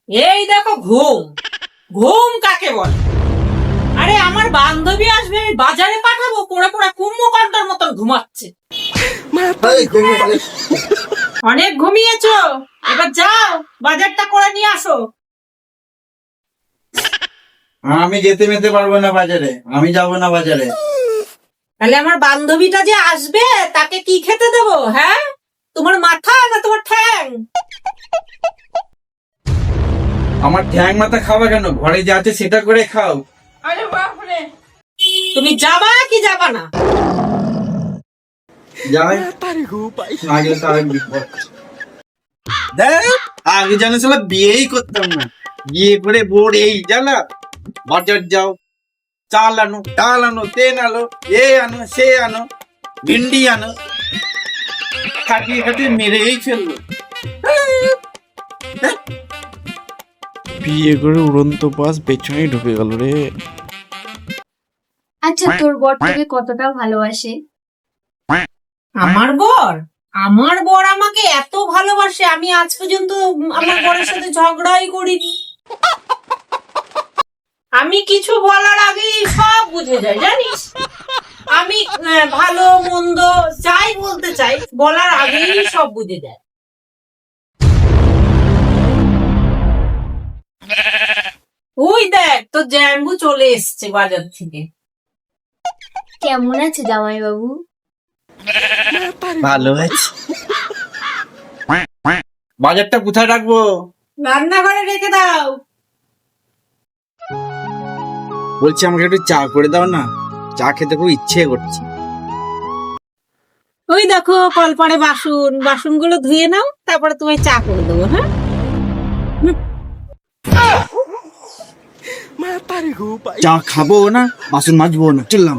এই দেখো ঘুম। ঘুম কাকে বলে? আরে আমার বান্ধবী আসবে, আমি বাজারে পাঠাবো, পড়ে পড়ে কুম্ভকর্ণের মতন ঘুমাচ্ছে। অনেক ঘুমিয়েছো, এবার যাও বাজারটা করে নিয়ে আসো। আমি যেতে পারবো না বাজারে, আমি যাব না বাজারে। তাহলে আমার বান্ধবীটা যে আসবে তাকে কি খেতে দেবো? হ্যাঁ, তোমার মাথা না তোমার ঠ্যাং? আমার ঠ্যাং মাথা খাওয়া কেন? ঘরে যা আছে সেটা করে খাও। আরে বাপরে, তুমি যাবা কি যাবা না? যাই না গেলে তো আরেক বিপদ। দেখ, আগে জানো শালা বিয়েই করতাম না, বিয়ে করে বোর এই জানা। বাজার যাও, চাল আনো, ডাল আনো, তেল আনো, এ আনো, সে আনো, ভিন্ডি আনো, খাটিয়ে খাটিয়ে মেরেই ফেললো। বিয়ে করে উড়ন্ত বাস পেছনেই ঢুকে গেল রে। আচ্ছা, তোর বর তোকে কতটা ভালোবাসে? আমার বর? আমার বর আমাকে এত ভালোবাসে, আমি আজ পর্যন্ত আমার বরের সাথে ঝগড়াই করিনি। আমি কিছু বলার আগেই সব বুঝে যায়, জানিস? আমি ভালো মন্দ যাই বলতে চাই, বলার আগেই সব বুঝে যায়। ওই দেখ, তো জ্যাম্বু চলে এসছে বাজার থেকে। কেমন আছে জামাইবাবু? ভালো আছে। বাজারটা কোথায় রাখবো? রান্নাঘরে রেখে দাও। বলছি আমাকে একটু চা করে দাও না, চা খেতে খুব ইচ্ছে করছে। ওই দেখো কলপাড়ে বাসন, বাসনগুলো ধুয়ে নাও, তারপরে তোমায় চা করে দেবো। হ্যাঁ, চা খাবো না, বাসন মাজবো না, চললাম।